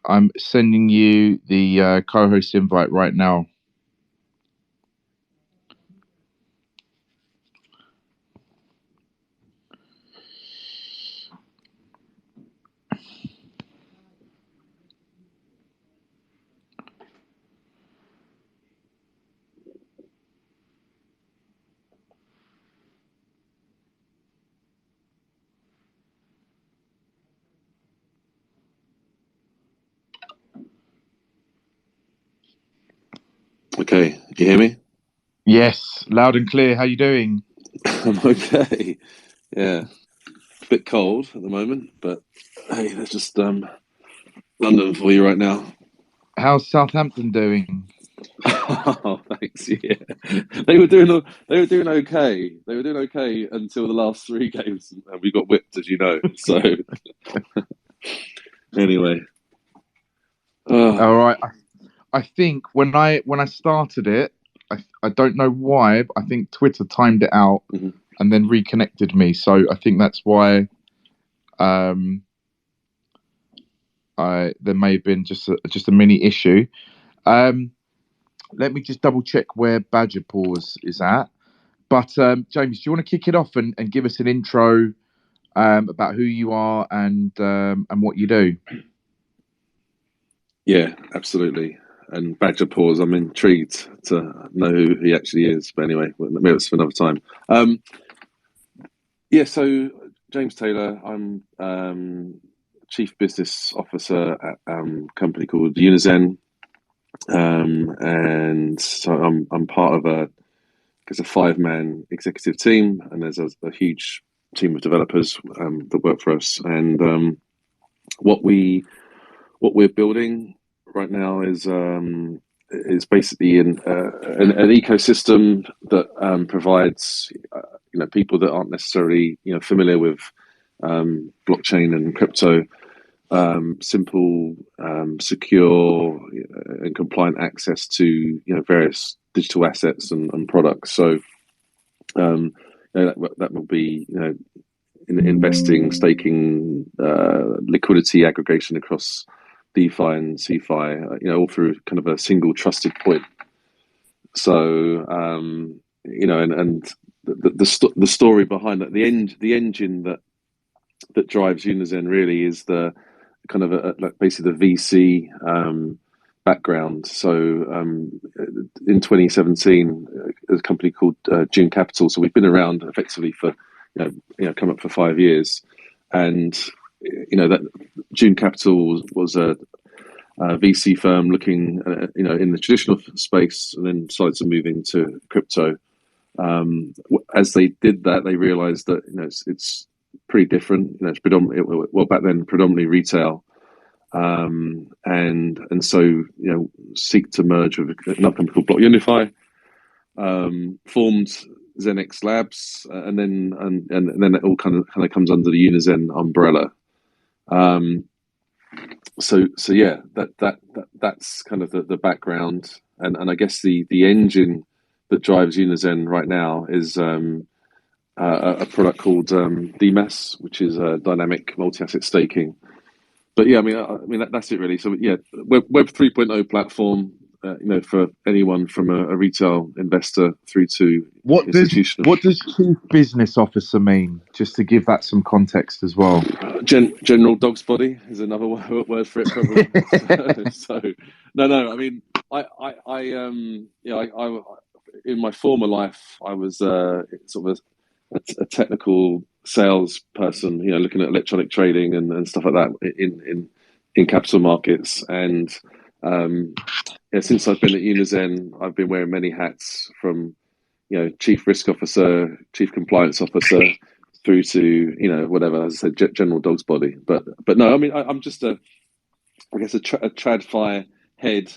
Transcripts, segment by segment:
I'm sending you the co-host invite right now. Okay, you hear me? Yes, loud and clear. How you doing? I'm okay. Yeah, a bit cold at the moment, but hey, that's just London for you right now. How's Southampton doing? Oh, thanks. Yeah, they were doing okay. They were doing okay until the last three games, and we got whipped, as you know. So anyway, All right. I think when I started it, I don't know why, but I think Twitter timed it out mhm. and then reconnected me. So I think that's why um, I there may have been just a mini issue. Um, Let me just double check where Badger Paws is at. But James, do you want to kick it off and give us an intro about who you are and what you do? Yeah, absolutely. And Badger Paws, I'm intrigued to know who he actually is. But anyway, maybe it's for another time. Yeah, so James Taylor, I'm Chief Business Officer at a company called Unizen, and so I'm part of a 5-man executive team, and there's a huge team of developers that work for us. And what we're building right now is basically an ecosystem that provides people that aren't necessarily familiar with blockchain and crypto simple, secure, and compliant access to various digital assets and products. So that will be in investing, staking, liquidity aggregation across DeFi and CeFi, all through kind of a single trusted point. So and the story behind that, the engine that drives Unizen really is the kind of like basically the VC background. So in 2017, a company called June Capital. So we've been around effectively for come up for 5 years, and that June Capital was a VC firm looking in the traditional space, and then decided to move into crypto. As they did that, they realized that it's pretty different. It's predominantly back then predominantly retail, and so seek to merge with another company called Block Unify, formed ZenX Labs, and then it all kind of comes under the Unizen umbrella. So yeah, that's kind of the background, and I guess the engine that drives Unizen right now is a product called DMAS, which is dynamic multi-asset staking. But yeah, I mean that's it really. So yeah, Web 3.0 platform, for anyone from a retail investor through to institutional. What does Chief Business Officer mean? Just to give that some context as well. General dog's body is another word for it, probably. so no. I mean, I in my former life, I was sort of a technical sales person, looking at electronic trading and stuff like that in capital markets. And since I've been at Unizen, I've been wearing many hats, from chief risk officer, chief compliance officer, through to whatever, as I said, general dog's body. But no, I mean I'm just a tradfi head,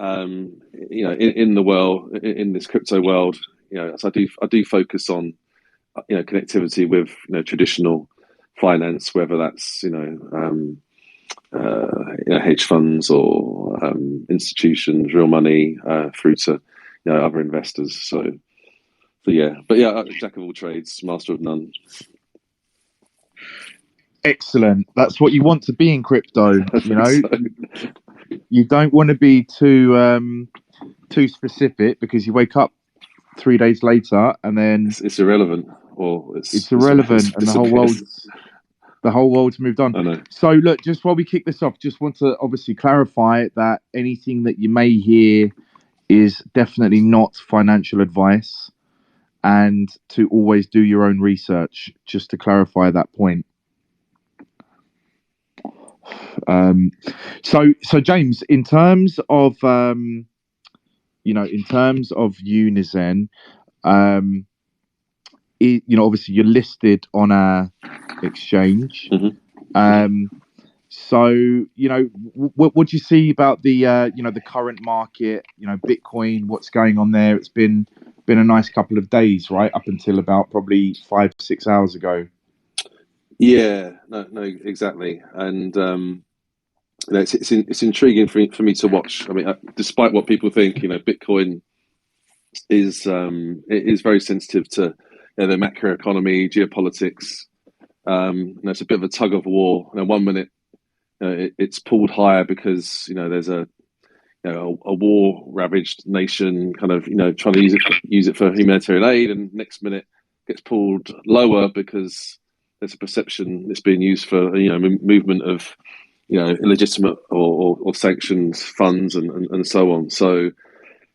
in the world, in this crypto world. So I do focus on connectivity with traditional finance, whether that's hedge funds or institutions, real money, through to other investors. So yeah, but yeah, jack of all trades, master of none. Excellent. That's what you want to be in crypto. I You think know, so. you don't want to be too specific because you wake up 3 days later and then It's irrelevant, or it's it's irrelevant and disappeared. the whole world's moved on. I know. So look, just while we kick this off, just want to obviously clarify that anything that you may hear is definitely not financial advice, and to always do your own research, just to clarify that point. So James, in terms of in terms of Unizen, um, obviously you're listed on our exchange. Hmm. Um, so what do you see about the the current market? Bitcoin, what's going on there? It's been a nice couple of days, right, up until about probably 5 6 hours ago. Yeah, no, exactly. And it's intriguing for me to watch. I mean, despite what people think, Bitcoin is very sensitive to the macroeconomy, geopolitics. It's a bit of a tug of war. 1 minute it's pulled higher because there's a war ravaged nation kind of trying to use it for humanitarian aid, and next minute gets pulled lower because there's a perception it's being used for movement of illegitimate or sanctions funds and so on. So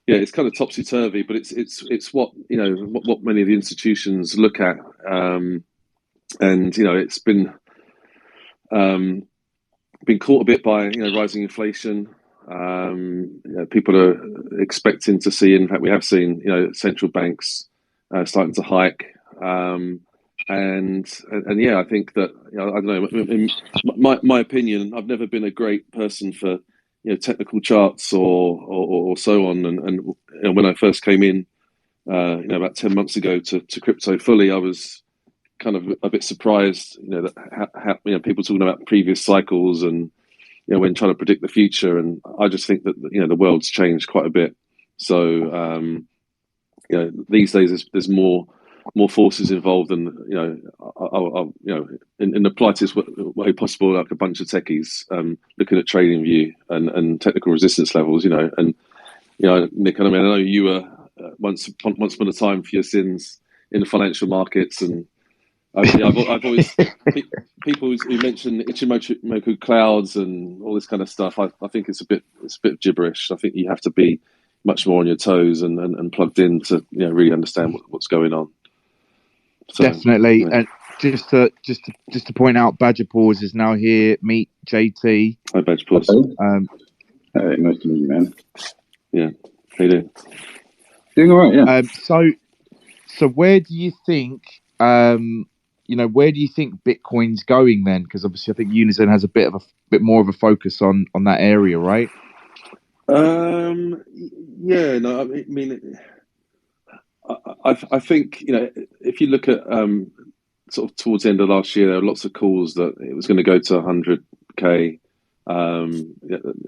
yeah, it's kind of topsy turvy, but it's what what many of the institutions look at, and it's um, been caught a bit by rising inflation. People are expecting to see. In fact, we have seen central banks starting to hike, and yeah, I think that I don't know. In my opinion, I've never been a great person for technical charts or so on. And when I first came in, about 10 months ago to crypto fully, I was kind of a bit surprised, that how people talking about previous cycles and when trying to predict the future. And I just think that the world's changed quite a bit. So these days there's more forces involved than in the politest way possible, like a bunch of techies looking at trading view and technical resistance levels. And Nick, I mean, I know you were once upon a time for your sins in the financial markets, and I've always people who mention Ichimoku clouds and all this kind of stuff. I think it's a bit gibberish. I think you have to be much more on your toes and plugged in to really understand what's going on. So, Definitely, yeah. and just to point out, Badger Paws is now here. Meet JT. Hi, Badge Pause. Hey, nice to meet you, man. Yeah, how you doing? Doing all right, yeah. So where do you think where do you think Bitcoin's going then? Because obviously, I think Unizen has a bit more of a focus on that area, right? Yeah, no, I mean, I think if you look at sort of towards the end of last year, there were lots of calls that it was going to go to 100K.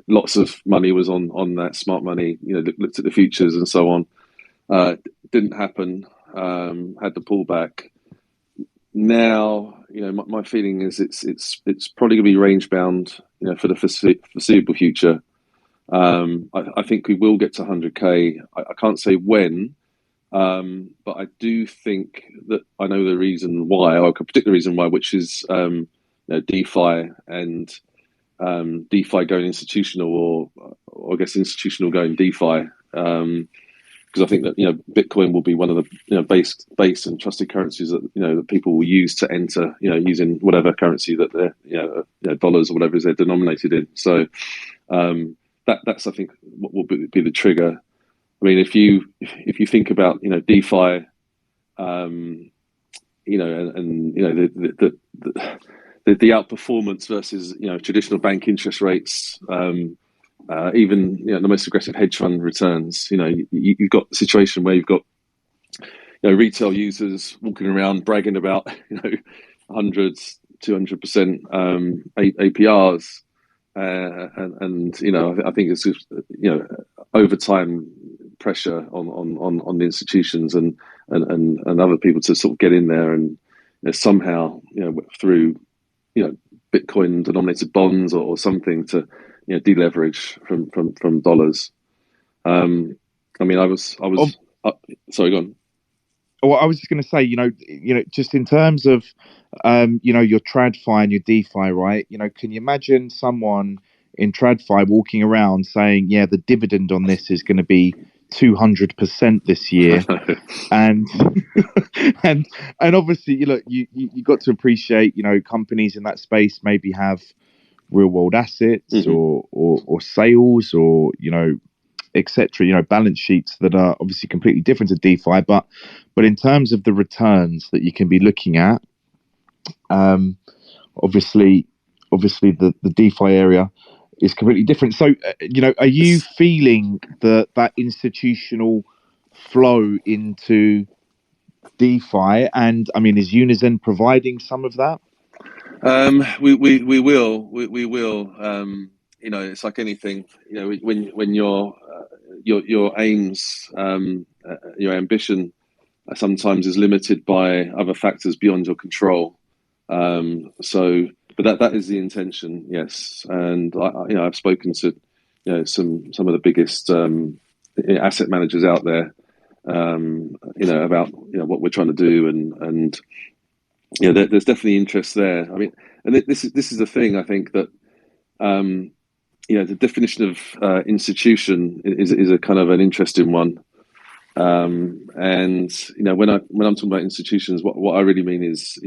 Lots of money was on that smart money. Looked at the futures and so on. Didn't happen. Had the pullback. Now, my feeling is it's probably going to be range bound, for the foreseeable future. I think we will get to 100K. I can't say when, but I do think that I know the reason why, or I could predict the reason why, which is DeFi and DeFi going institutional, or I guess institutional going DeFi. Because I think that Bitcoin will be one of the base and trusted currencies that that people will use to enter using whatever currency that they're dollars or whatever is they're denominated in. So that's I think what will be the trigger. I mean, if you think about DeFi, and the outperformance versus traditional bank interest rates, even the most aggressive hedge fund returns. You've got a situation where you've got retail users walking around bragging about hundreds, 200% APRs, and I think it's just over time pressure on the institutions and other people to sort of get in there and somehow through Bitcoin denominated bonds or something to deleverage from dollars. I mean, I was sorry, go on. Well, I was just going to say, just in terms of, your TradFi and your DeFi, right? Can you imagine someone in TradFi walking around saying, "Yeah, the dividend on this is going to be 200% this year," and and obviously, you got to appreciate, companies in that space maybe have real world assets or sales or etc. Balance sheets that are obviously completely different to DeFi, but in terms of the returns that you can be looking at, obviously the DeFi area is completely different. So, are you feeling that institutional flow into DeFi? And I mean, is Unizen providing some of that? We will. It's like anything. When your aims, your ambition, sometimes is limited by other factors beyond your control. But that is the intention, yes. And I've spoken to some of the biggest asset managers out there, about what we're trying to do, and there's definitely interest there. I mean, and this is the thing. I think that the definition of institution is a kind of an interesting one. And when I'm talking about institutions, what I really mean is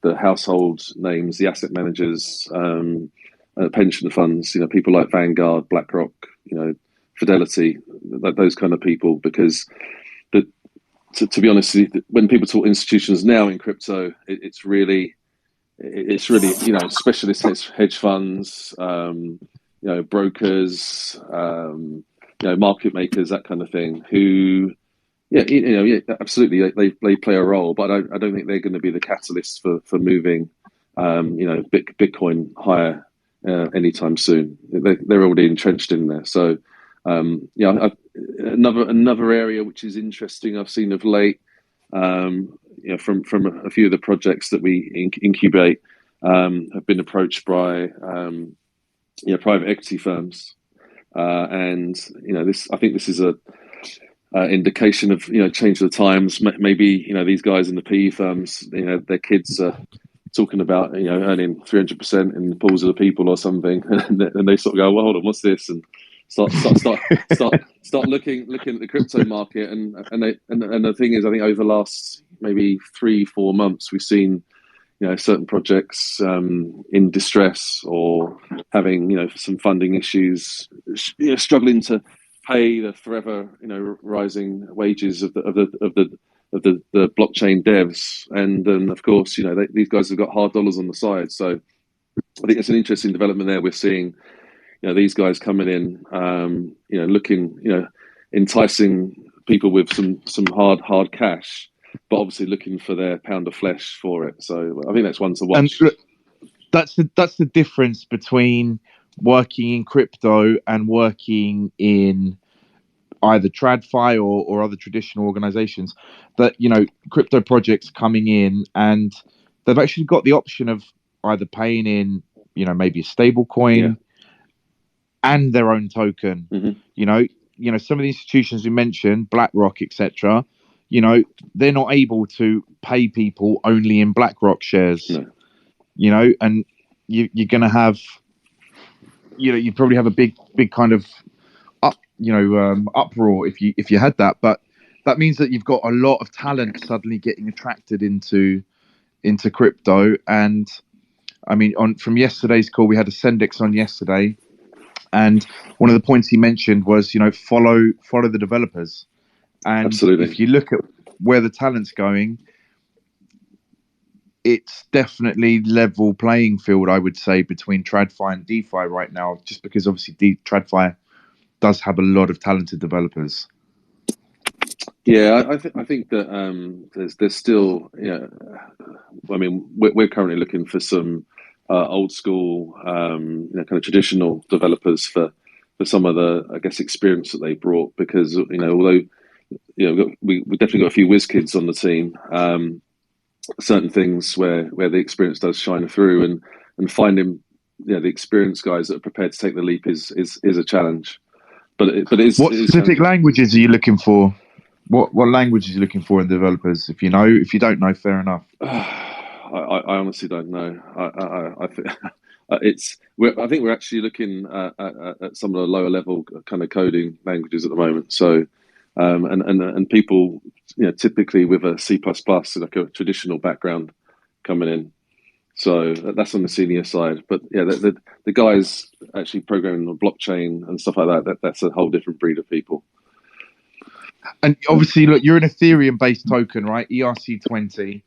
the household names, the asset managers, pension funds, people like Vanguard, BlackRock, Fidelity, those kind of people. Because to be honest, when people talk institutions now in crypto, it's really specialist hedge funds, brokers, market makers, that kind of thing. Who, absolutely, they play a role, but I don't think they're going to be the catalyst for moving, Bitcoin higher anytime soon. They're already entrenched in there. So, another area which is interesting I've seen of late, from a few of the projects that we incubate, have been approached by private equity firms, and I think this is a indication of change of the times. Maybe these guys in the PE firms, their kids are talking about earning 300% in the pools of the people or something, and they sort of go, well, hold on, what's this? And start looking at the crypto market, and the thing is, I think over the last maybe 3-4 months, we've seen certain projects in distress or having some funding issues, struggling to pay the forever rising wages of the blockchain devs, and of course these guys have got hard dollars on the side. So I think it's an interesting development there. We're seeing these guys coming in, looking, enticing people with some hard cash, but obviously looking for their pound of flesh for it. So I think that's one to watch. And that's the difference between working in crypto and working in either TradFi or other traditional organizations. That crypto projects coming in, and they've actually got the option of either paying in maybe a stable coin and their own token. Some of the institutions we mentioned, BlackRock, etc., they're not able to pay people only in BlackRock shares. No. And you're going to have, you probably have a big kind of uproar if you had that. But that means that you've got a lot of talent suddenly getting attracted into crypto. And I mean, from yesterday's call, we had a Sendix on yesterday, and one of the points he mentioned was follow the developers. And absolutely, if you look at where the talent's going, it's definitely level playing field, I would say, between TradFi and DeFi right now, just because obviously TradFi does have a lot of talented developers. Yeah, I think that there's still, I mean, we're currently looking for some old school, kind of traditional developers for some of the, I guess, experience that they brought, because although we definitely got a few whiz kids on the team, certain things where the experience does shine through, and finding the experienced guys that are prepared to take the leap is a challenge. But it What is specific challenging. languages are you looking for? What languages are you looking for in developers? If you know, if you don't know, fair enough. I honestly don't know. I think I think we're actually looking at some of the lower level kind of coding languages at the moment. So, and people, typically with a C++, like a traditional background, coming in. So that's on the senior side. But yeah, the guys actually programming on blockchain and stuff like that's a whole different breed of people. And obviously, look, you're an Ethereum-based token, right? ERC20.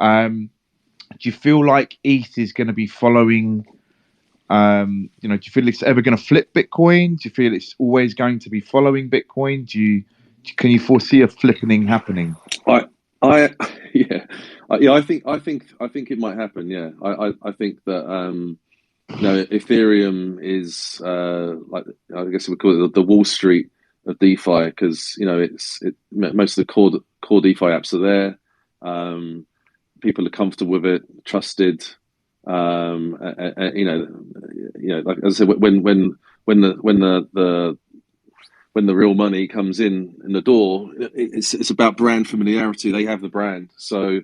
Do you feel like ETH is going to be following? Do you feel it's ever going to flip Bitcoin? Do you feel it's always going to be following Bitcoin? Can you foresee a flipping happening? Yeah, I think it might happen. Yeah, I think that Ethereum is like, I guess we call it the Wall Street of DeFi, because most of the core DeFi apps are there. People are comfortable with it, trusted. Like as I said, when the real money comes in the door, it's about brand familiarity. They have the brand, so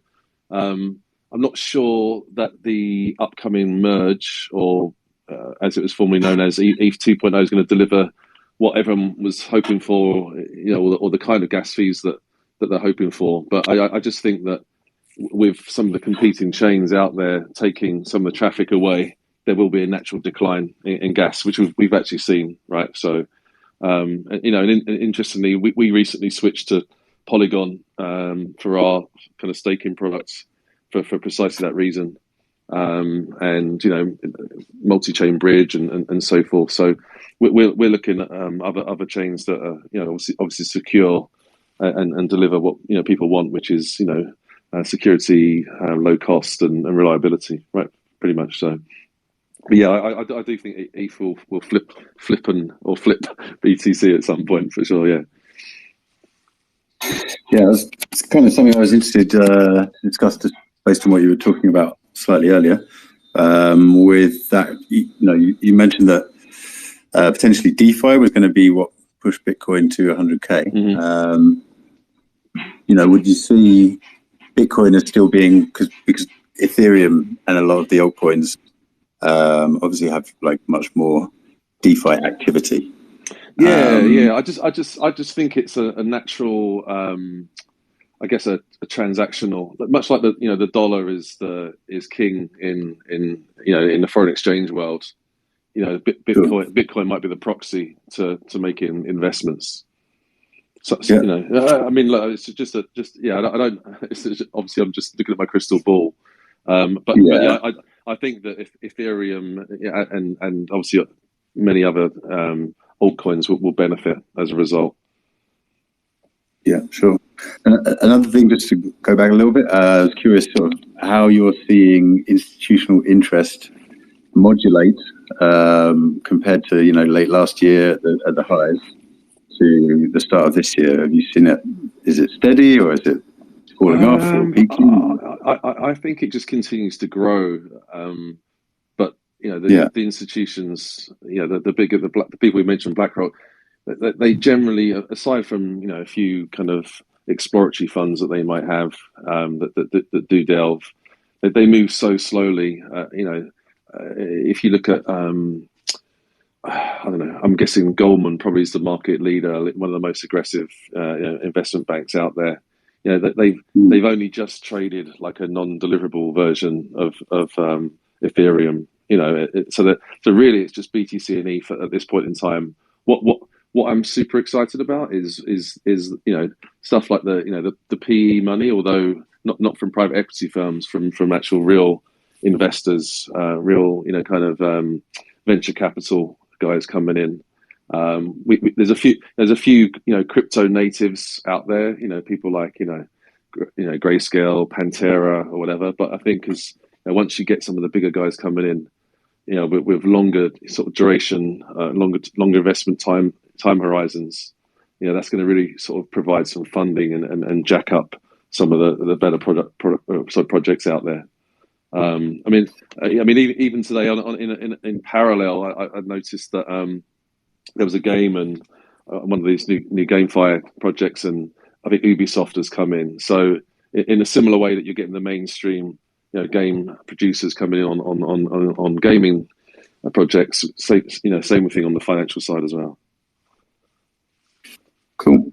I'm not sure that the upcoming merge, or as it was formerly known as ETH 2.0, is going to deliver what everyone was hoping for, or the kind of gas fees that they're hoping for. But I just think that with some of the competing chains out there taking some of the traffic away, there will be a natural decline in gas, which we've actually seen, right? So, and interestingly, we recently switched to Polygon for our kind of staking products for precisely that reason, and multi-chain bridge and so forth. So we're looking at other chains that are obviously secure and deliver what people want, which is security, low cost, and reliability, right? Pretty much so. But yeah, I do think ETH will flip BTC at some point for sure. Yeah. Yeah, it's kind of something I was interested to discuss, just based on what you were talking about slightly earlier. With that, you mentioned that potentially DeFi was going to be what pushed Bitcoin to 100K. Mm-hmm. Would you see Bitcoin as still being, because Ethereum and a lot of the altcoins obviously have like much more DeFi activity? Yeah. I just think it's a natural, I guess a transactional, much like the dollar is king in the foreign exchange world. Bitcoin might be the proxy to making investments. So, I mean, look, it's I don't. Obviously, I'm just looking at my crystal ball, but I think that if Ethereum and obviously many other altcoins will benefit as a result. Yeah, sure. And another thing, just to go back a little bit, I was curious sort of how you're seeing institutional interest modulate compared to late last year at the highs to the start of this year. Have you seen it? Is it steady, or is it falling off or peaking? I think it just continues to grow, but the institutions, the people we mentioned, BlackRock, they generally, aside from a few kind of exploratory funds that they might have that do delve, they move so slowly. If you look at I don't know, I'm guessing Goldman probably is the market leader, one of the most aggressive investment banks out there. They've only just traded like a non-deliverable version of Ethereum. So really it's just BTC and ETH at this point in time. What I'm super excited about is stuff like the PE money, although not from private equity firms, from actual real investors, real kind of venture capital guys coming in. There's a few crypto natives out there, people like Grayscale, Pantera, or whatever. But I think once you get some of the bigger guys coming in, with longer sort of duration, longer investment time horizons, that's going to really sort of provide some funding and jack up some of the better projects out there. Even today in parallel, I noticed that there was a game and one of these new GameFi projects, and I think Ubisoft has come in. So in a similar way that you're getting the mainstream, game producers coming in on gaming projects, same thing on the financial side as well. Cool.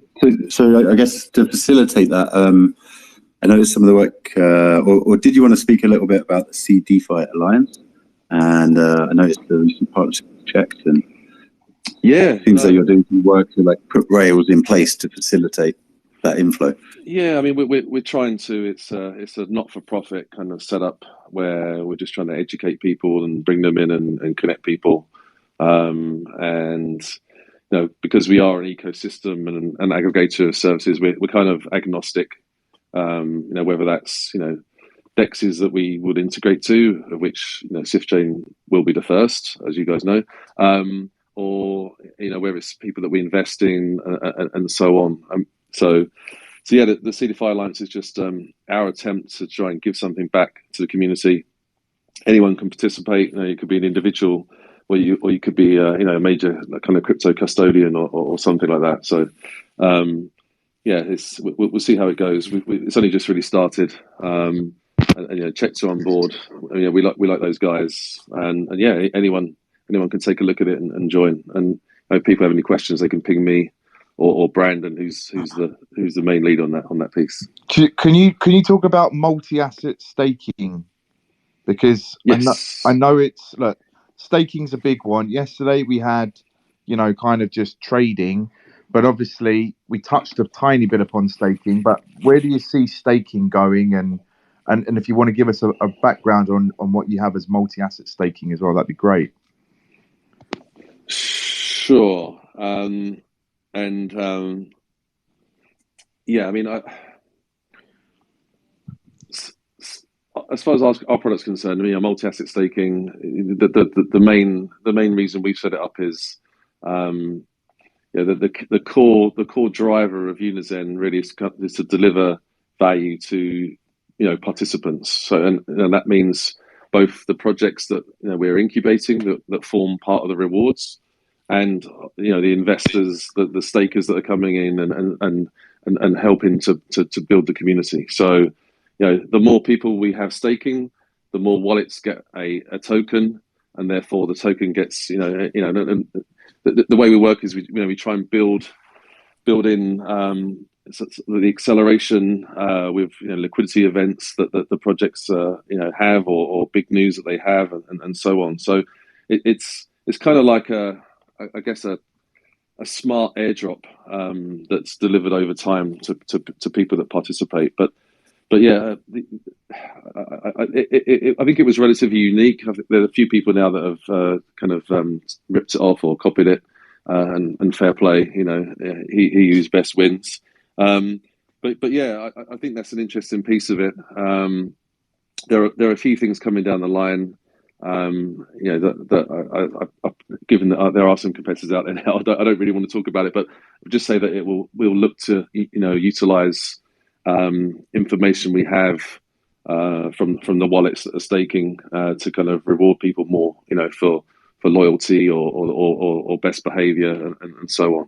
So I guess to facilitate that, I noticed some of the work, or did you want to speak a little bit about the Seed DeFi Alliance? And I noticed the recent partnership checks, and things that you're doing some work to like put rails in place to facilitate that inflow. Yeah, I mean, we're trying to. It's a not-for-profit kind of setup where we're just trying to educate people and bring them in and connect people, and because we are an ecosystem and an aggregator of services, we're kind of agnostic. Whether that's dexes that we would integrate to, of which Sifchain will be the first, as you guys know, or whether it's people that we invest in and so on. So yeah, the CDFI Alliance is just our attempt to try and give something back to the community. Anyone can participate. You could be an individual, or you could be a major kind of crypto custodian or something like that. So we'll see how it goes. It's only just really started, and checks are on board. We like those guys, and anyone can take a look at it and join. And if people have any questions, they can ping me or Brandon, who's the main lead on that piece. Can you talk about multi-asset staking? Because yes. I know staking's a big one. Yesterday we had, kind of just trading, but obviously we touched a tiny bit upon staking. But where do you see staking going? And if you want to give us a background on what you have as multi-asset staking as well, that'd be great. Sure. As far as our product's concerned, multi-asset staking, the main reason we've set it up is the core driver of Unizen really is to deliver value to participants. So and that means both the projects that we're incubating that form part of the rewards, and the investors, the stakers that are coming in and helping to build the community. So the more people we have staking, the more wallets get a token, and therefore the token gets the way we work is we try and build in the acceleration with liquidity events that the projects have, or big news that they have, and so on. So it's kind of like a smart airdrop that's delivered over time to people that participate. But yeah, I think it was relatively unique. I think there are a few people now that have kind of ripped it off or copied it, and fair play. He whose best wins. But yeah, I think that's an interesting piece of it. There are a few things coming down the line. Given that there are some competitors out there now, I don't really want to talk about it, but I'll just say that we'll look to utilize information we have from the wallets that are staking to kind of reward people more, for loyalty or best behavior and so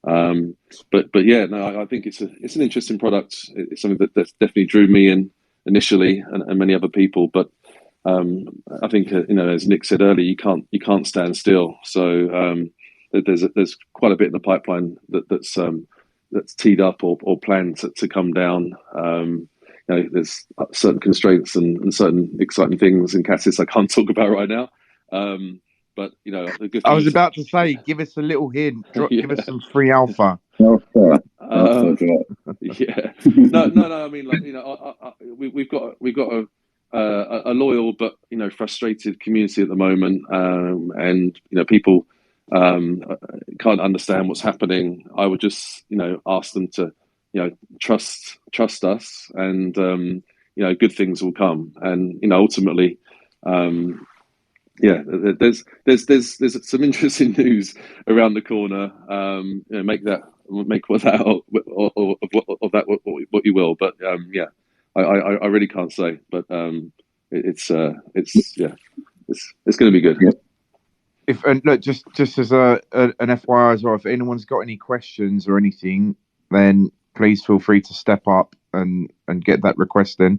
on. But yeah, no, I think it's an interesting product. It's something that definitely drew me in initially, and many other people. But I think as Nick said earlier, you can't stand still. So there's quite a bit in the pipeline that's teed up or planned to come down. There's certain constraints and certain exciting things and catalysts I can't talk about right now. But the good I was about to say, give us a little hint. Give us some free alpha. Yeah. No. I mean, we've got a loyal but frustrated community at the moment, and people can't understand what's happening. I would just ask them to trust us, and good things will come. And ultimately, there's some interesting news around the corner. Make that make of that of that what you will. But yeah, I really can't say. But it's yeah, it's going to be good. Yeah. And look, just as an FYI as well, if anyone's got any questions or anything, then please feel free to step up and get that request in.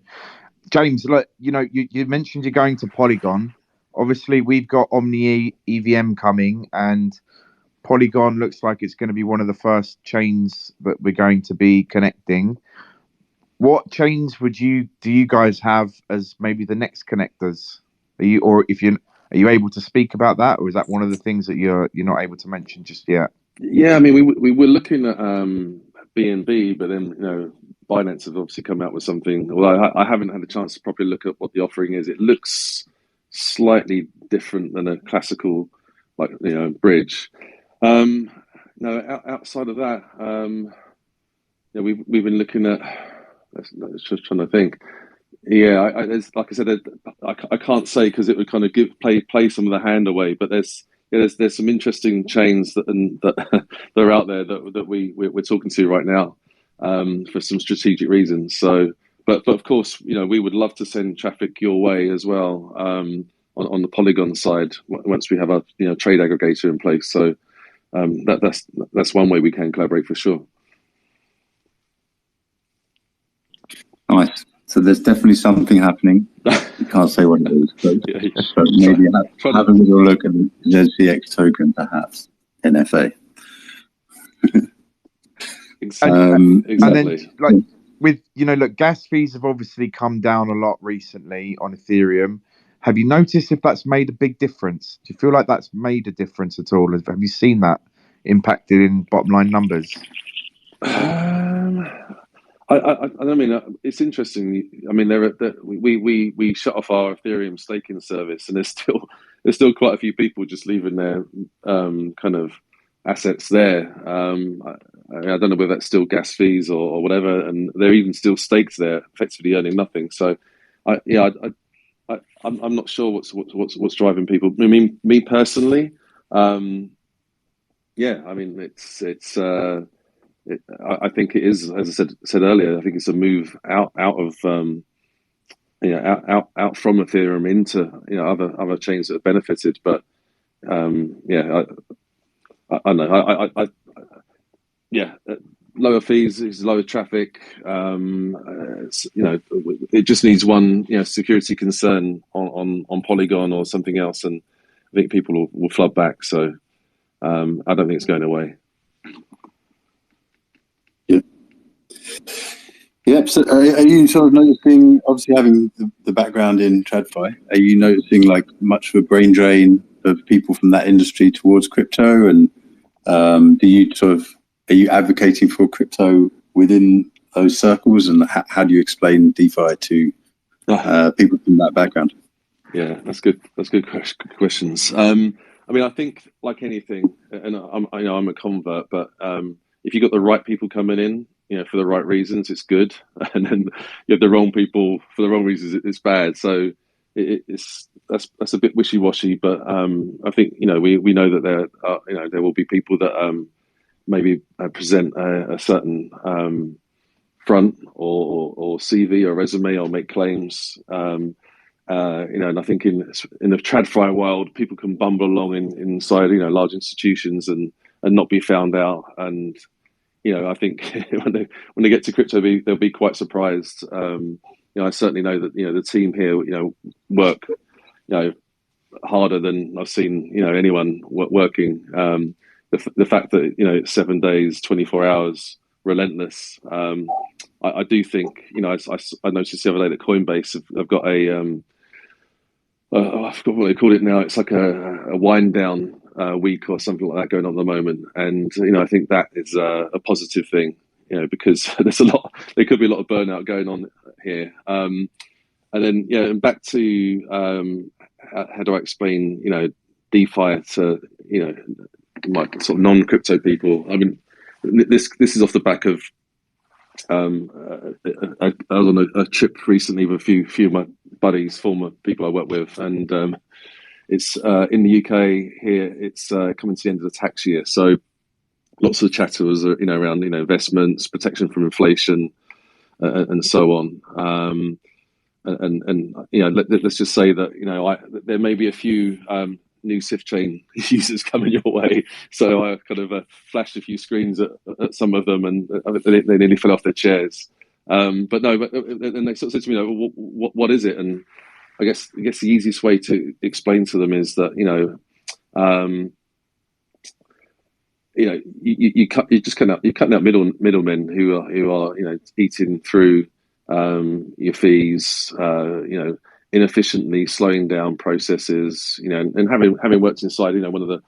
James, look, you mentioned you're going to Polygon. Obviously, we've got Omni EVM coming, and Polygon looks like it's going to be one of the first chains that we're going to be connecting. What chains do you guys have as maybe the next connectors? Are you able to speak about that, or is that one of the things that you're not able to mention just yet? Yeah, I mean, we were looking at BNB, but then Binance have obviously come out with something. Well, I haven't had a chance to properly look at what the offering is. It looks slightly different than a classical, bridge. No, outside of that, we've been looking at. Let's just trying to think. Yeah, like I said, I can't say because it would kind of play some of the hand away. But there's some interesting chains that are out there that we're talking to right now for some strategic reasons. So, but of course, we would love to send traffic your way as well on the Polygon side once we have a trade aggregator in place. So that's one way we can collaborate for sure. Nice. So there's definitely something happening. You can't say what it is, but maybe have a little look at the ZCX token, perhaps NFA. Exactly. And then, with look, gas fees have obviously come down a lot recently on Ethereum. Have you noticed if that's made a big difference? Do you feel like that's made a difference at all? Have you seen that impacted in bottom line numbers? I mean, it's interesting. I mean, we shut off our Ethereum staking service, and there's still quite a few people just leaving their kind of assets there. I don't know whether that's still gas fees or whatever, and they're even still staked there, effectively earning nothing. So, I'm not sure what's driving people. I mean, me personally, yeah. I mean, it's. I think it is, as I said earlier. I think it's a move out of out from Ethereum into other chains that have benefited. But yeah, I know. Lower fees is lower traffic. It just needs one security concern on Polygon or something else, and I think people will flood back. So I don't think it's going away. Yeah. So are you sort of noticing, obviously having the background in TradFi, are you noticing like much of a brain drain of people from that industry towards crypto? And are you advocating for crypto within those circles? And how do you explain DeFi to people from that background? Yeah, that's good. That's good questions. I mean, I think like anything, and I'm a convert, but if you got the right people coming in, for the right reasons, it's good, and then you have the wrong people for the wrong reasons, it's bad. So that's a bit wishy-washy, but I think we know that there will be people that maybe present a certain front or CV or resume or make claims. And I think in the TradFi world, people can bumble along inside large institutions and not be found out. And I think when they get to crypto, they'll be quite surprised. I certainly know that the team here work harder than I've seen anyone working. The fact that it's 7 days, 24 hours, relentless. I do think I noticed the other day that Coinbase have got a I forgot what they called it now. It's like a wind down week or something like that going on at the moment, and I think that is a positive thing, because there could be a lot of burnout going on here. And then and back to how do I explain DeFi to my sort of non-crypto people. I mean, this is off the back of I was on a trip recently with a few of my buddies, former people I work with, and it's in the UK here. It's coming to the end of the tax year, so lots of chatter was around investments, protection from inflation, and so on. And let's just say that there may be a few new Sifchain users coming your way. So I kind of flashed a few screens at some of them, and they nearly fell off their chairs. But they sort of said to me, what is it? And I guess the easiest way to explain to them is that you're cutting out middlemen who are eating through your fees, inefficiently slowing down processes, and having worked inside one of the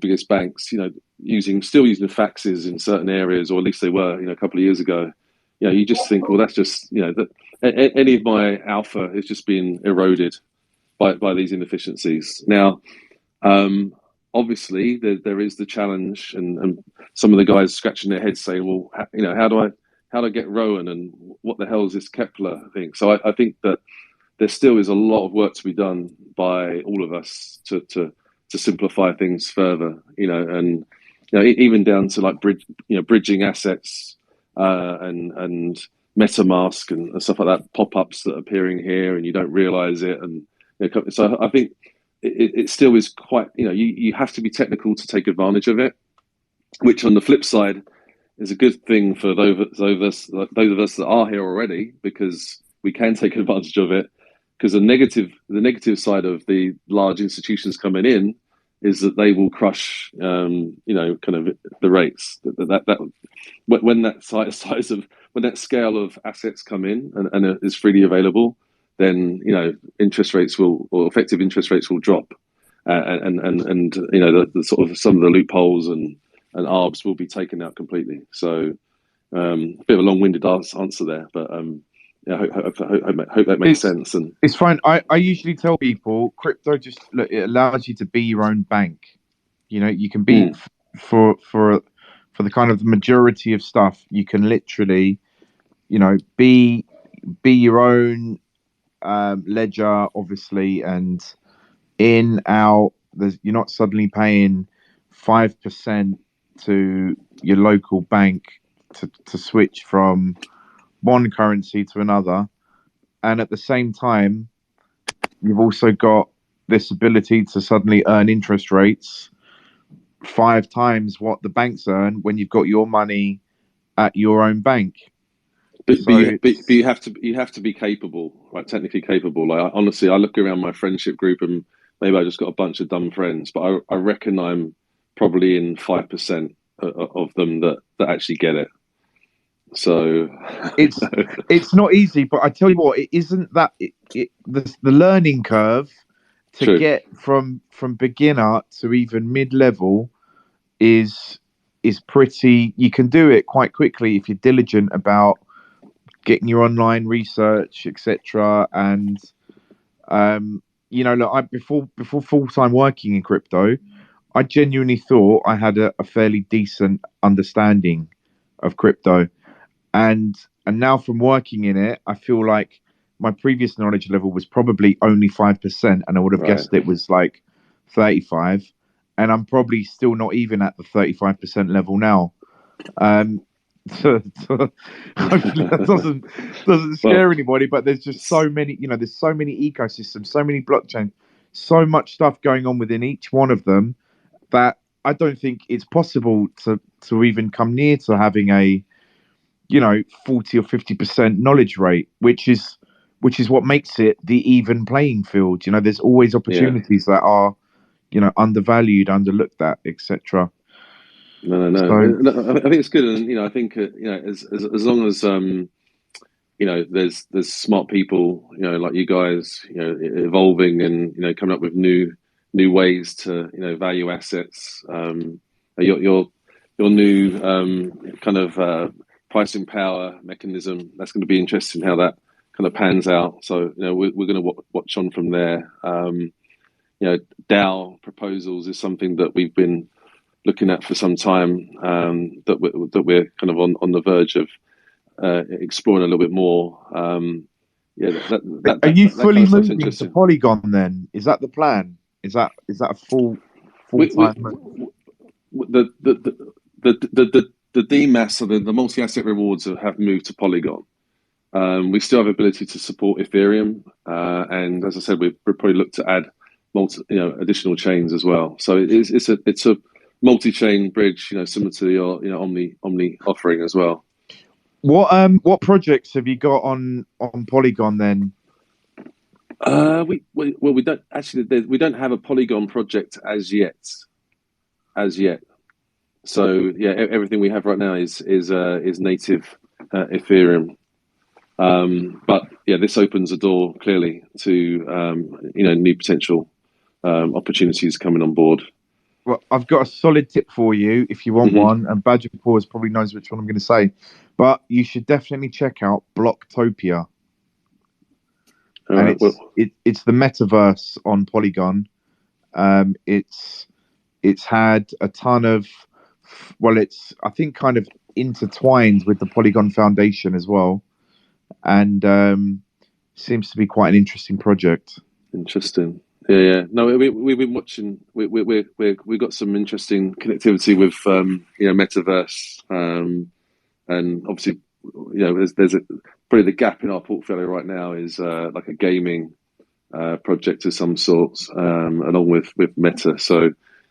biggest banks, still using faxes in certain areas, or at least they were a couple of years ago. You just think, well, that's just that any of my alpha is just being eroded by these inefficiencies. Now, obviously, there is the challenge, and some of the guys scratching their heads saying, well, how do I get Rowan, and what the hell is this Kepler thing? So I think that there still is a lot of work to be done by all of us to simplify things further, and even down to like bridging assets and MetaMask and stuff like that, pop-ups that are appearing here and you don't realize it, and so I think it still is quite you have to be technical to take advantage of it, which on the flip side is a good thing for those of us that are here already, because we can take advantage of it. Because the negative side of the large institutions coming in is that they will crush, kind of the rates. That when that when that scale of assets come in and is freely available, then interest rates or effective interest rates will drop, and the sort of some of the loopholes and arbs will be taken out completely. So a bit of a long-winded answer there, but. I hope that makes sense. And it's fine. I usually tell people crypto it allows you to be your own bank. You can be for the kind of the majority of stuff. You can literally, be your own ledger, obviously, and in out. You're not suddenly paying 5% to your local bank to switch from one currency to another, and at the same time you've also got this ability to suddenly earn interest rates 5 times what the banks earn when you've got your money at your own bank. But you have to be capable, right? Technically capable. Like honestly, I look around my friendship group and maybe I just got a bunch of dumb friends, but I reckon I'm probably in 5% of them that actually get it. So it's not easy, but I tell you what, it isn't that the learning curve to True. get from beginner to even mid-level is pretty. You can do it quite quickly if you're diligent about getting your online research, etc. And look, before full-time working in crypto, I genuinely thought I had a fairly decent understanding of crypto. And now from working in it, I feel like my previous knowledge level was probably only 5%, and I would have guessed it was like 35, and I'm probably still not even at the 35% level now. So hopefully that doesn't scare anybody, but there's just so many, there's so many ecosystems, so many blockchains, so much stuff going on within each one of them that I don't think it's possible to even come near to having a 40 or 50% knowledge rate, which is what makes it the even playing field. There's always opportunities that are undervalued, underlooked at, etc. No. So, I think it's good, and I think as long as there's smart people like you guys evolving and coming up with new ways to value assets. Your new kind of pricing power mechanism, that's going to be interesting how that kind of pans out. So we're going to watch on from there. DAO proposals is something that we've been looking at for some time, that we're kind of on the verge of exploring a little bit more. Are you fully kind of moving to Polygon then? Is that the plan? Is that a full time? the DMAS, or the multi-asset rewards, have moved to Polygon. We still have ability to support Ethereum, and as I said, we'll probably look to add additional chains as well. So it's a multi-chain bridge, similar to your Omni offering as well. What projects have you got on Polygon then? We don't actually. We don't have a Polygon project as yet. So yeah, everything we have right now is native Ethereum. But yeah, this opens the door clearly to new potential opportunities coming on board. Well, I've got a solid tip for you if you want one, and Badger Paws probably knows which one I'm going to say, but you should definitely check out Blocktopia. And it's the metaverse on Polygon. It's had a ton of, it's I think kind of intertwined with the Polygon Foundation as well, and seems to be quite an interesting project. Interesting. Yeah. No, we've been watching. We've got some interesting connectivity with metaverse, and obviously there's probably the gap in our portfolio right now is like a gaming project of some sorts, along with Meta. So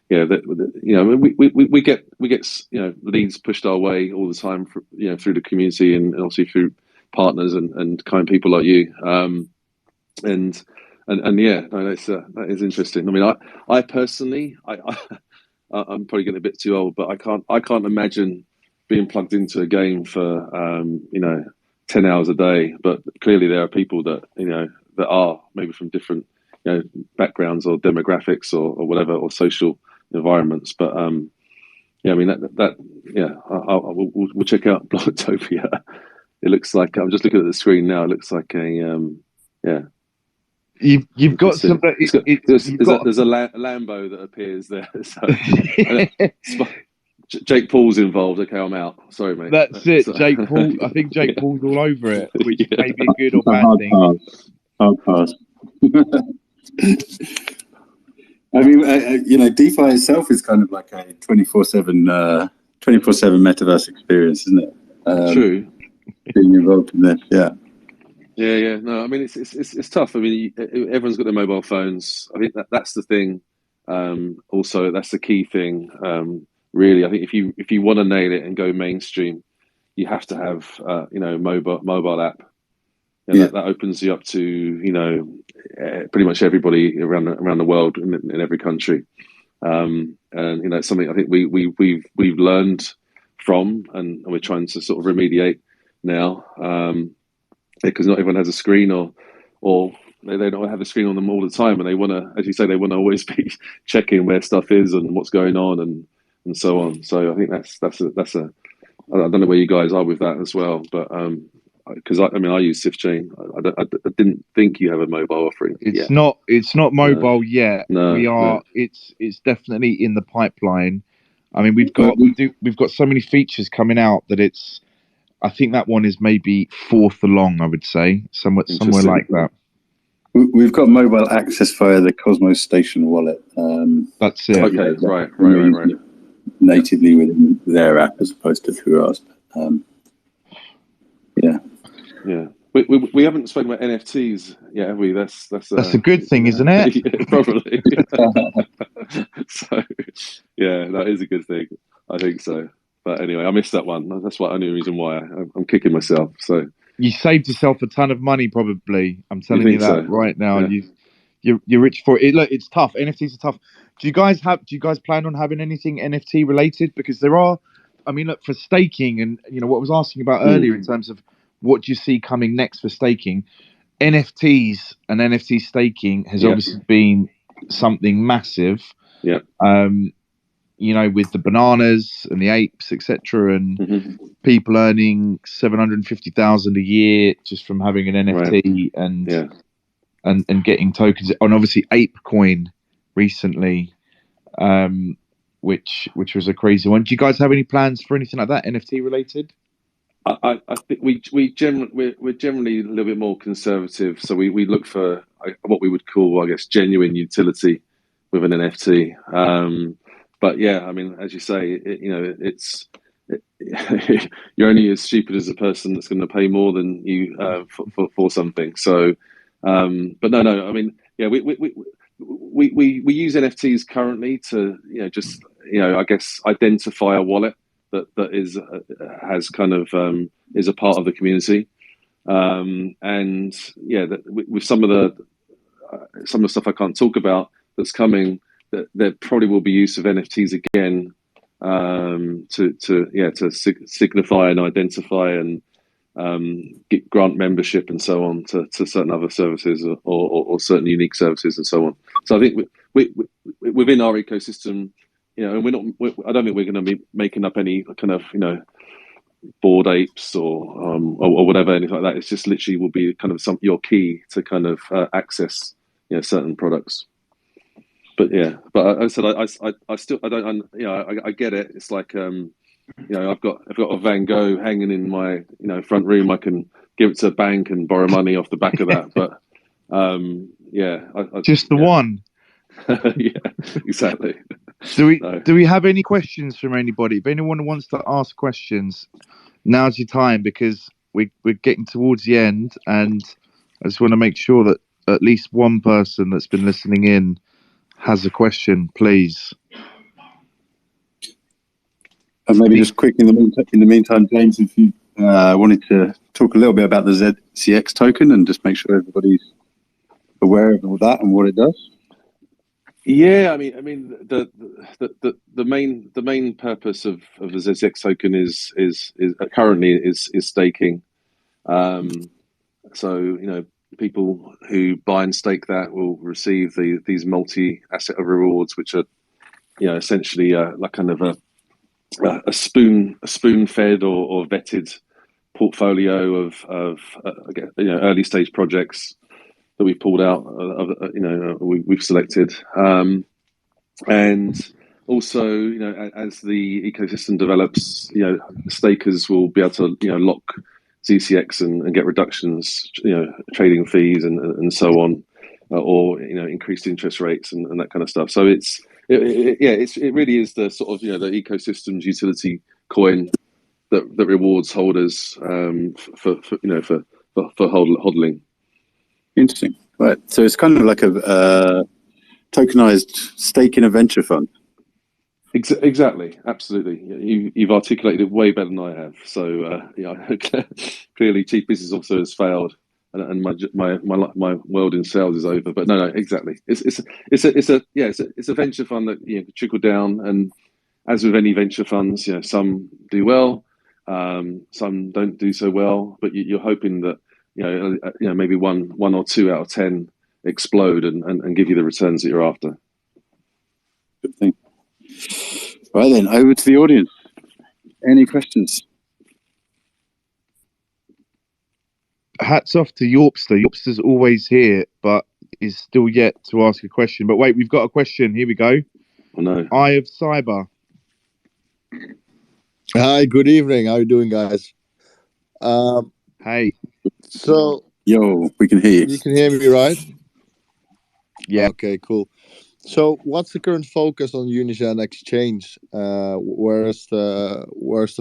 yeah, we get leads pushed our way all the time through the community and obviously through partners and kind people like you. And yeah, no, that is interesting. I mean, I personally, I'm probably getting a bit too old, but I can't imagine being plugged into a game for 10 hours a day. But clearly, there are people that that are maybe from different backgrounds or demographics or whatever, or social environments. But yeah, I mean we'll check out Blocktopia. It looks like, I'm just looking at the screen now. It looks like a You've got some. There's a Lambo that appears there. So Jake Paul's involved. Okay, I'm out. Sorry, mate. That's it. Jake Paul. I think Jake Paul's all over it, which may be a good or bad thing. Hard pass. I mean, DeFi itself is kind of like a 24/7 metaverse experience, isn't it? True. Being involved in this, yeah. Yeah. No, I mean it's tough. I mean, everyone's got their mobile phones. I think that's the thing. Also, that's the key thing. Really, I think if you want to nail it and go mainstream, you have to have mobile app. That opens you up to pretty much everybody around the world in every country. And it's something I think we've learned from, and we're trying to sort of remediate now. Because not everyone has a screen, or they don't have a screen on them all the time, and they want to, as you say, they want to always be checking where stuff is and what's going on and so on. So I think that's a I don't know where you guys are with that as well, but because I use Sifchain. I didn't think you have a mobile offering. It's not mobile yet. No, we are. No. It's definitely in the pipeline. I mean, we've got so many features coming out that it's. I think that one is maybe fourth along, I would say, somewhere like that. We've got mobile access via the Cosmos Station wallet. That's it. Okay, right. Natively within their app as opposed to through ours. Yeah. We haven't spoken about NFTs yet, have we? That's a good thing, isn't it? Yeah, probably. So yeah, that is a good thing. I think so. But anyway, I missed that one. That's the only reason why I'm kicking myself. So you saved yourself a ton of money, probably. I'm telling you that right now. Yeah. You're rich for it. Look, it's tough. NFTs are tough. Do you guys plan on having anything NFT related? Because there are. I mean, look, for staking, and what I was asking about earlier in terms of what do you see coming next for staking, NFTs and NFT staking has obviously been something massive. Yeah. With the bananas and the apes, etc., and people earning 750,000 a year just from having an NFT and getting tokens, and obviously ApeCoin recently, which was a crazy one. Do you guys have any plans for anything like that, NFT related? I think we're generally a little bit more conservative, so we look for what we would call, I guess, genuine utility with an NFT. but yeah, I mean, as you say, you're only as stupid as the person that's going to pay more than you for something. So, but no, I mean, yeah, we use NFTs currently to just I guess identify a wallet that is has kind of is a part of the community, and yeah, with some of the stuff I can't talk about that's coming, that there probably will be use of NFTs again, to signify and identify and get grant membership and so on to certain other services or certain unique services and so on. So I think we within our ecosystem, and I don't think we're going to be making up any kind of Bored Apes or whatever, anything like that. It's just literally will be kind of your key to kind of access certain products. But yeah, but I said I still I don't I get it. It's like I've got a Van Gogh hanging in my front room. I can give it to a bank and borrow money off the back of that. But just the one. Yeah, exactly. Do we have any questions from anybody? If anyone wants to ask questions, now's your time, because we're getting towards the end, and I just want to make sure that at least one person that's been listening in has a question, please. And maybe just quick in the meantime, James, if you wanted to talk a little bit about the ZCX token and just make sure everybody's aware of all that and what it does. Yeah, I mean the main purpose of the ZCX token is currently staking. So people who buy and stake that will receive these multi-asset rewards, which are essentially like kind of a spoon-fed or vetted portfolio of early stage projects that we've pulled out, we've selected, and also as the ecosystem develops, stakers will be able to lock ZCX and get reductions, trading fees and so on, or increased interest rates and that kind of stuff. So it really is the sort of the ecosystem's utility coin that rewards holders for hodling. Interesting. Right. So it's kind of like a tokenized stake in a venture fund. Exactly. Absolutely. You've articulated it way better than I have. So clearly, Chief Business Officer has failed, and my world in sales is over. But no, exactly. It's a venture fund that trickle down, and as with any venture funds, some do well, some don't do so well. But you're hoping that maybe one or two out of 10 explode and give you the returns that you're after. Good thing. Right then, over to the audience. Any questions? Hats off to Yorpster. Yorpster's always here, but is still yet to ask a question. But wait, we've got a question. Here we go. Oh no. Eye of Cyber. Hi, good evening. How you doing, guys? Hey. So, yo, we can hear you. You can hear me, right? Yeah. Okay, cool. So, what's the current focus on Unizen Exchange? Where's the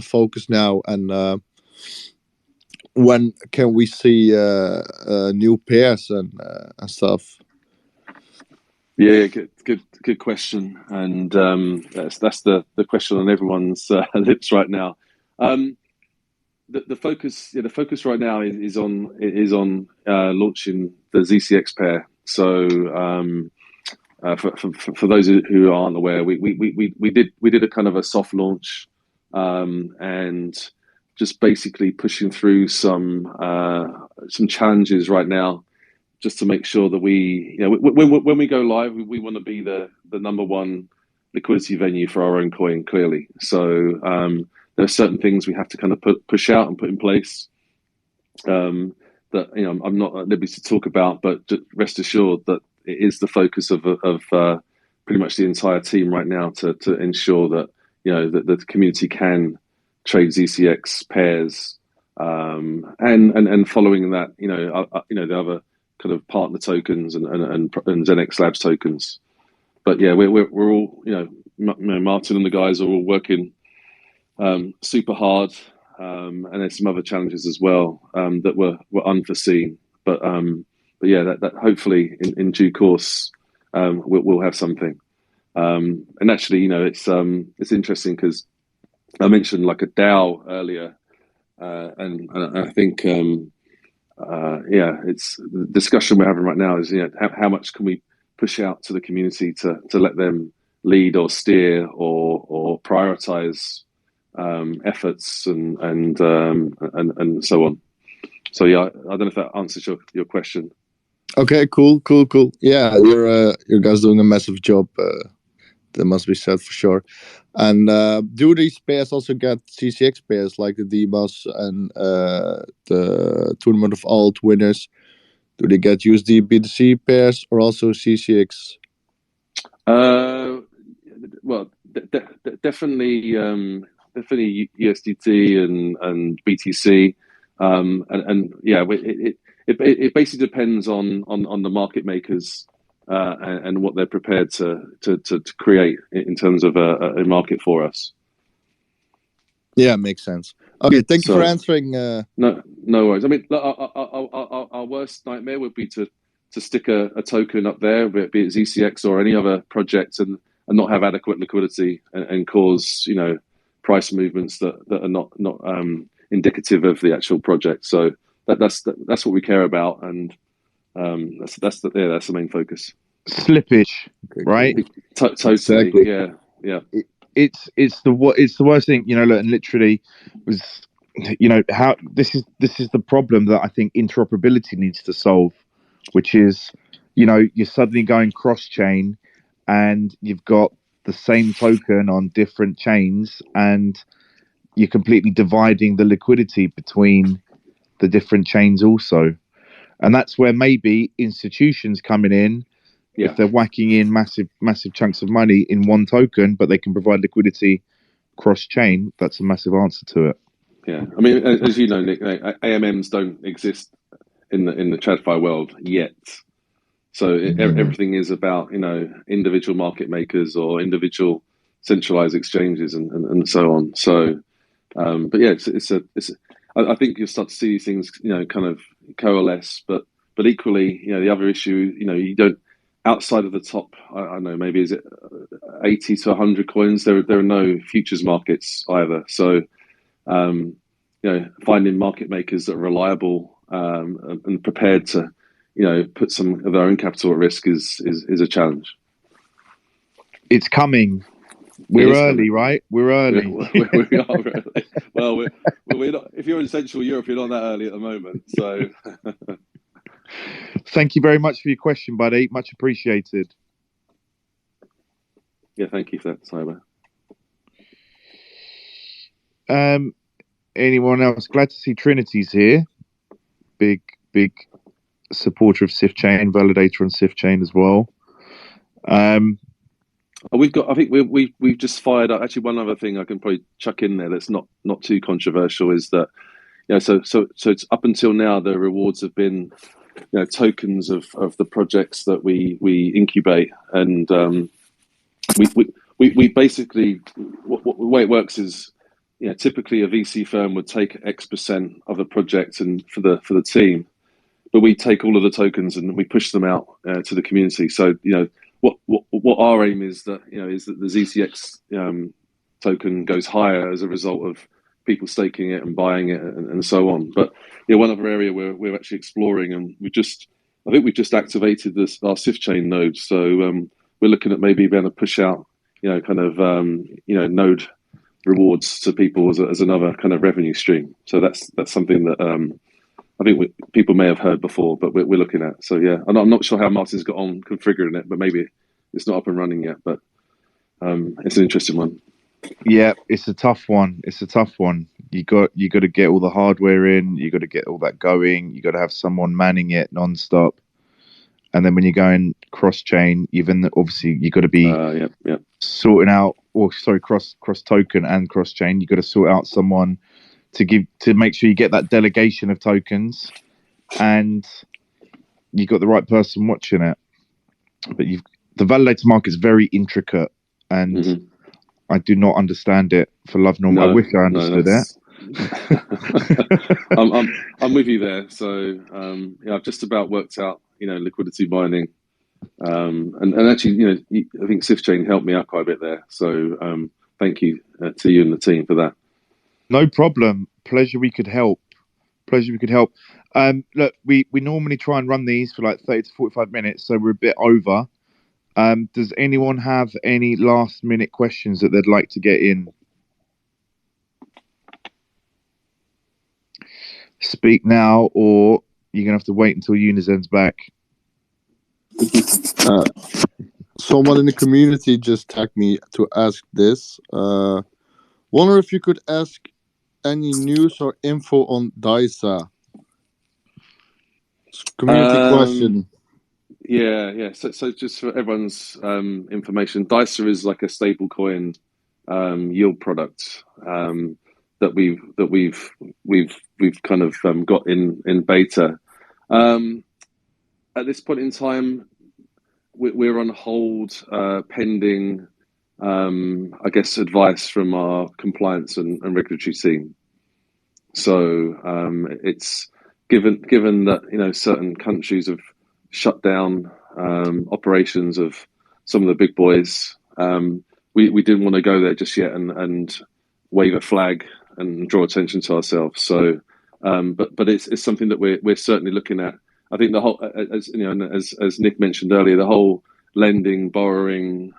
focus now, and when can we see new pairs and stuff? Yeah, good question, and that's the question on everyone's lips right now. The focus right now is on launching the ZCX pair. So for those who aren't aware, we did a kind of a soft launch, and just basically pushing through some challenges right now, just to make sure that when we go live, we want to be the number one liquidity venue for our own coin, clearly. So there are certain things we have to kind of push out and put in place that I'm not at liberty to talk about, but just rest assured that it is the focus of pretty much the entire team right now to ensure that that the community can trade ZCX pairs, and following that the other kind of partner tokens and ZenX Labs tokens. But yeah, we're all Martin and the guys are all working super hard, and there's some other challenges as well that were unforeseen. But yeah, that hopefully in due course we'll have something. And actually, it's interesting because I mentioned like a DAO earlier, and I think it's the discussion we're having right now is how much can we push out to the community to let them lead or steer or prioritize efforts and so on. So yeah, I don't know if that answers your question. Okay, cool. Yeah, your guys doing a massive job. That must be said for sure. And do these pairs also get CCX pairs like the DMAS and the Tournament of Alt winners? Do they get USD BTC pairs or also CCX? Well, definitely USDT and BTC, and yeah, it basically depends on the market makers and what they're prepared to create in terms of a market for us. Yeah, makes sense. Okay, thank you for answering. No worries. I mean, our worst nightmare would be to stick a token up there, be it ZCX or any other project, and not have adequate liquidity and cause price movements that are not indicative of the actual project. So that's what we care about, and that's the main focus. Slippage, right? Totally. Exactly. Yeah. It's the worst thing, look, and literally was, how this is the problem that I think interoperability needs to solve, which is, you're suddenly going cross chain and you've got the same token on different chains and you're completely dividing the liquidity between the different chains also. And that's where maybe institutions coming in, if they're whacking in massive chunks of money in one token, but they can provide liquidity cross-chain, that's a massive answer to it. Yeah, I mean, as you know, Nick, AMMs don't exist in the TradFi world yet. So everything is about individual market makers or individual centralized exchanges and so on. So, but yeah, I think you'll start to see these things kind of coalesce. But equally, the other issue, you don't. Outside of the top, I don't know, maybe is it 80 to 100 coins? There are no futures markets either. So, finding market makers that are reliable and prepared to, put some of their own capital at risk is a challenge. It's coming. We're early, right? We're early. We are early. Well, we're not. If you're in Central Europe, you're not that early at the moment. So. Thank you very much for your question, buddy. Much appreciated. Yeah, thank you for that, Cyber. Anyone else? Glad to see Trinity's here. Big supporter of Sifchain, validator on Sifchain as well. We've got. I think we've just fired up. Actually, one other thing I can probably chuck in there that's not too controversial is that so it's up until now the rewards have been tokens of the projects that we incubate, and we basically the way it works is typically a VC firm would take X% of the project and for the team, but we take all of the tokens and we push them out to the community. So what our aim is that is that the ZCX token goes higher as a result of people staking it and buying it and so on. But one other area we're actually exploring, and I think we've just activated our Sifchain node. So we're looking at maybe being able to push out node rewards to people as another kind of revenue stream. So that's something that I think people may have heard before, but we're looking at. So yeah, I'm not sure how Martin's got on configuring it, but maybe it's not up and running yet. But it's an interesting one. Yeah, it's a tough one. You got to get all the hardware in. You got to get all that going. You got to have someone manning it non-stop. And then when you're going cross-chain, obviously you got to be sorting out, cross token and cross-chain. You got to sort out someone to make sure you get that delegation of tokens, and you got the right person watching it. But the validator market is very intricate. and I do not understand it for love nor I wish I understood it. I'm with you there. So I've just about worked out, liquidity mining, and actually, I think Sifchain helped me out quite a bit there. So thank you to you and the team for that. No problem. Pleasure we could help. Look, we normally try and run these for like 30 to 45 minutes, so we're a bit over. Does anyone have any last minute questions that they'd like to get in? Speak now, or you're gonna have to wait until Unizen's back. Someone in the community just tagged me to ask this. Wonder if you could ask any news or info on DISA. Community question. Yeah. So just for everyone's information, DISA is like a stablecoin yield product that we've kind of got in beta. At this point in time, we're on hold pending, I guess, advice from our compliance and regulatory team. So it's given that certain countries have shut down operations of some of the big boys. We didn't want to go there just yet and wave a flag and draw attention to ourselves. So, but it's something that we're certainly looking at. I think the whole, as Nick mentioned earlier, the whole lending, borrowing,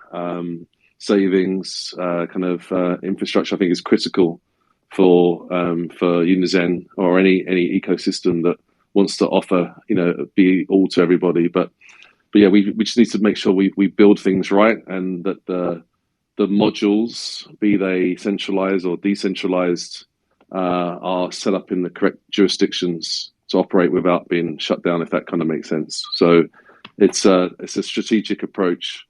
savings kind of infrastructure, I think, is critical for Unizen or any ecosystem that wants to offer, be all to everybody. But yeah, we just need to make sure we build things right, and that the modules, be they centralized or decentralized, are set up in the correct jurisdictions to operate without being shut down, if that kind of makes sense. So it's a strategic approach,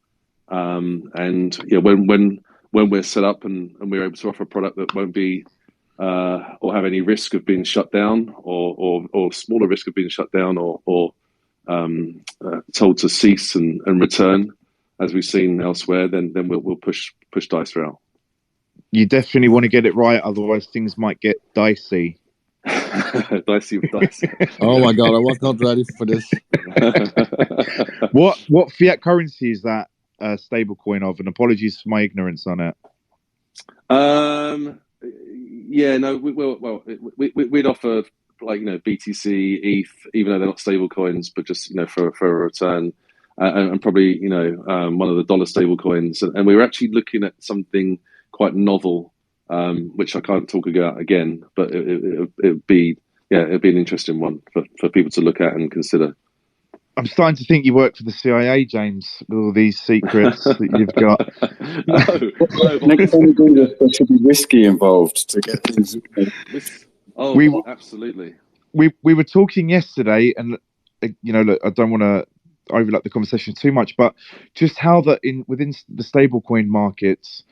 and when we're set up and we're able to offer a product that won't be or have any risk of being shut down, or smaller risk of being shut down, or told to cease and return, as we've seen elsewhere, then we'll push DICE out. You definitely want to get it right, otherwise things might get dicey. Dicey. Oh my god, I was not ready for this. What fiat currency is that stablecoin of? And apologies for my ignorance on it. We'd offer like BTC, ETH, even though they're not stable coins, but just for a return, and probably one of the dollar stable coins. And we were actually looking at something quite novel, which I can't talk about again, but it'd be an interesting one for people to look at and consider. I'm starting to think you work for the CIA, James, with all these secrets that you've got. Next time we do this, there should be whiskey involved to get things. Absolutely. We were talking yesterday, and look, I don't want to overlap the conversation too much, but just how that within the stablecoin markets,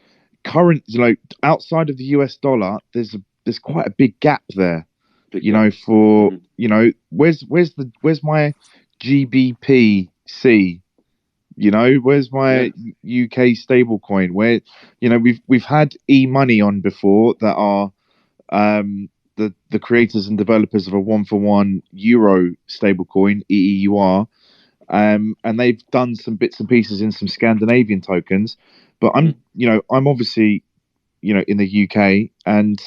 outside of the US dollar, there's quite a big gap there. Where's my GBPC? Where's my UK stablecoin? Where we've had e-money on before that are the creators and developers of a 1-for-1 euro stablecoin, EEUR, and they've done some bits and pieces in some Scandinavian tokens. But I'm obviously in the UK, and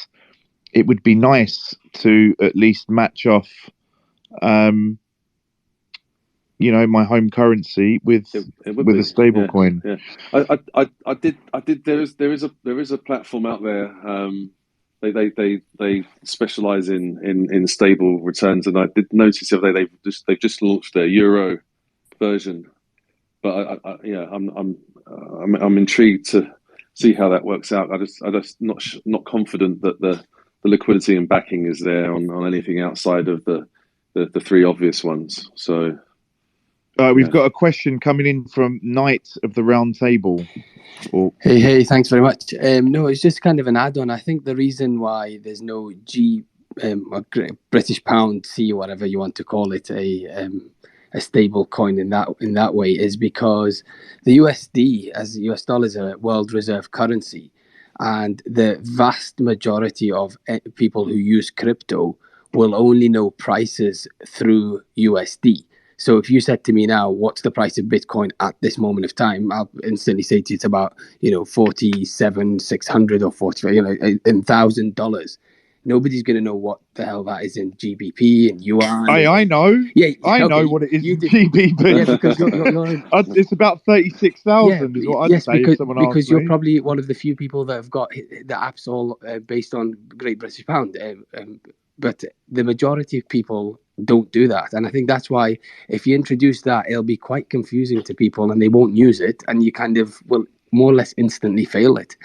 it would be nice to at least match off my home currency with a stable coin. Yeah. I did. There is a platform out there. They specialize in stable returns, and I did notice the other day they've just launched their Euro version. But I'm intrigued to see how that works out. I just not confident that the liquidity and backing is there on anything outside of the three obvious ones. So. We've got a question coming in from Knight of the Round Table. Hey, thanks very much. No, it's just kind of an add-on. I think the reason why there's no British pound C, whatever you want to call it, a a stable coin in that way is because the USD, as the US dollar, is a world reserve currency, and the vast majority of people who use crypto will only know prices through USD. So if you said to me now, what's the price of Bitcoin at this moment of time, I'll instantly say to you it's about 47,600 or 45, $1,000. Nobody's going to know what the hell that is in GBP and yuan. I know. Yeah, I okay, know what it is you in do. GBP. Yeah, because you're It's about 36,000 is what I'd say if someone asked because you're me. probably one of the few people that have got the apps all based on Great British Pound. But the majority of people don't do that. And I think that's why if you introduce that, it'll be quite confusing to people and they won't use it. And you kind of will more or less instantly fail it.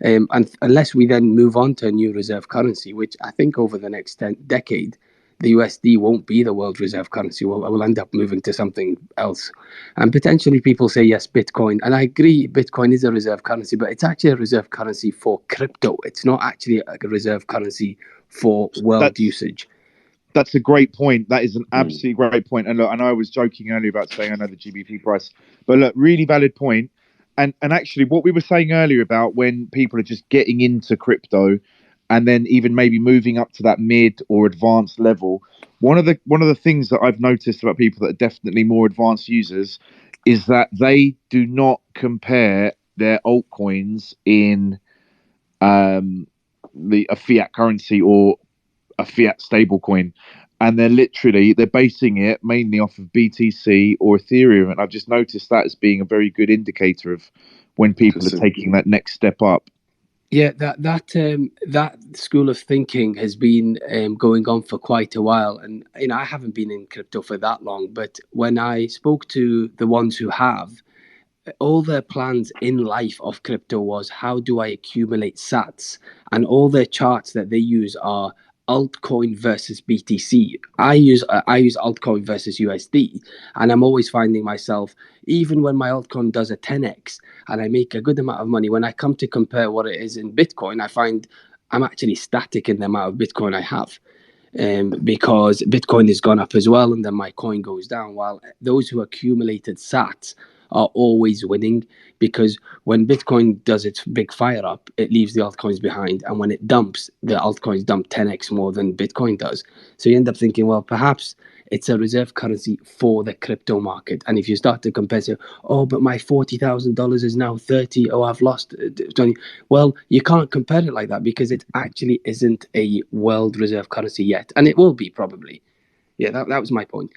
And unless we then move on to a new reserve currency, which I think over the next decade, the USD won't be the world reserve currency. We'll end up moving to something else. And potentially people say, yes, Bitcoin. And I agree, Bitcoin is a reserve currency, but it's actually a reserve currency for crypto. It's not actually a reserve currency for world usage. That's a great point. That is an absolutely great point. And look, I know I was joking earlier about saying I know the GBP price, but look, really valid point. And actually, what we were saying earlier about when people are just getting into crypto, and then even maybe moving up to that mid or advanced level, one of the things that I've noticed about people that are definitely more advanced users is that they do not compare their altcoins in a fiat currency or a fiat stablecoin, and they're basing it mainly off of BTC or Ethereum. And I've just noticed that as being a very good indicator of when people are taking that next step up. Yeah, that school of thinking has been going on for quite a while, and I haven't been in crypto for that long. But when I spoke to the ones who have, all their plans in life of crypto was, how do I accumulate sats? And all their charts that they use are altcoin versus BTC. I use altcoin versus USD, and I'm always finding myself, even when my altcoin does a 10x and I make a good amount of money, when I come to compare what it is in Bitcoin, I find I'm actually static in the amount of Bitcoin I have. Because Bitcoin has gone up as well, and then my coin goes down, while those who accumulated sats are always winning, because when Bitcoin does its big fire up, it leaves the altcoins behind, and when it dumps, the altcoins dump 10x more than Bitcoin does. So you end up thinking, well, perhaps it's a reserve currency for the crypto market. And if you start to compare, say, oh, but my $40,000 is now 30, oh, I've lost 20. Well, you can't compare it like that, because it actually isn't a world reserve currency yet, and it will be probably. Yeah, that was my point.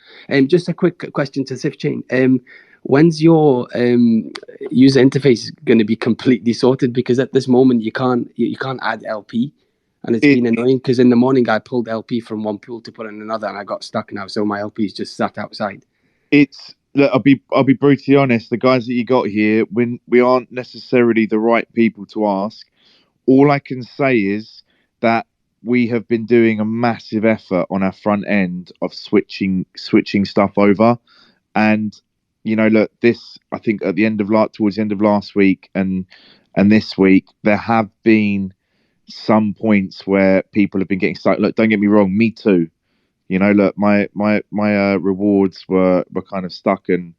Just a quick question to Sifchain. When's your user interface going to be completely sorted? Because at this moment you can't add LP, and it's been annoying, because in the morning I pulled LP from one pool to put in another, and I got stuck now. So my LP is just sat outside. I'll be brutally honest. The guys that you got here, when we aren't necessarily the right people to ask. All I can say is that we have been doing a massive effort on our front end of switching stuff over, and look, this, I think at the end of towards the end of last week and this week, there have been some points where people have been getting stuck. Look, don't get me wrong, me too. Look, my rewards were kind of stuck and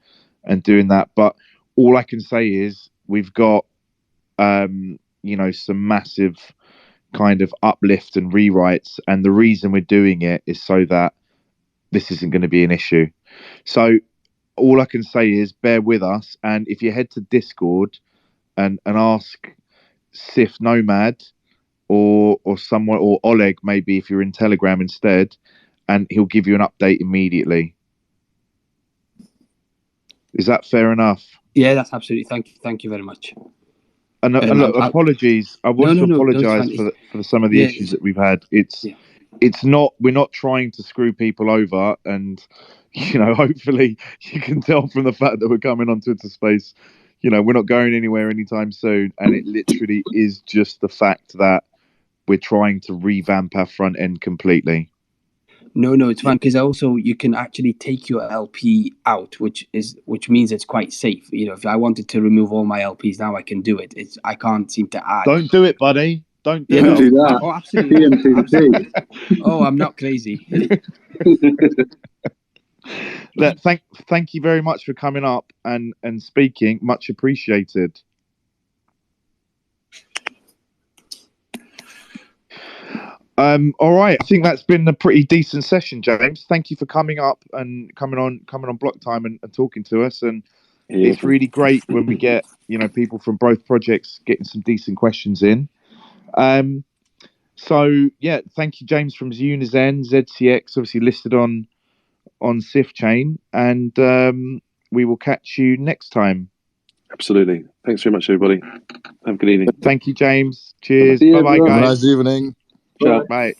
doing that. But all I can say is we've got some massive kind of uplift and rewrites, and the reason we're doing it is so that this isn't going to be an issue. So all I can say is bear with us, and if you head to Discord and ask Sif Nomad or someone, or Oleg maybe if you're in Telegram instead, and he'll give you an update immediately. Is that fair enough? Yeah, that's absolutely. Thank you very much. And look, apologies. I want to apologise for some of the issues that we've had. It's not, we're not trying to screw people over, and hopefully you can tell from the fact that we're coming on Twitter Space, we're not going anywhere anytime soon, and it literally is just the fact that we're trying to revamp our front end completely. No, it's fine, because also you can actually take your LP out, which means it's quite safe. If I wanted to remove all my LPs now, I can do it. I can't seem to add. Don't do it, buddy. Don't do Don't do that. Oh, absolutely. Oh, I'm not crazy. Look, thank you very much for coming up and speaking. Much appreciated. All right, I think that's been a pretty decent session, James. Thank you for coming up and coming on block time and talking to us. And it's really great when we get people from both projects getting some decent questions in. So yeah, thank you, James from Unizen, ZCX, obviously listed on Sifchain, and we will catch you next time. Absolutely. Thanks very much, everybody. Have a good evening. Thank you, James. Cheers. Bye-bye. Bye bye, everyone. guys. Have a nice evening. Ciao. Bye.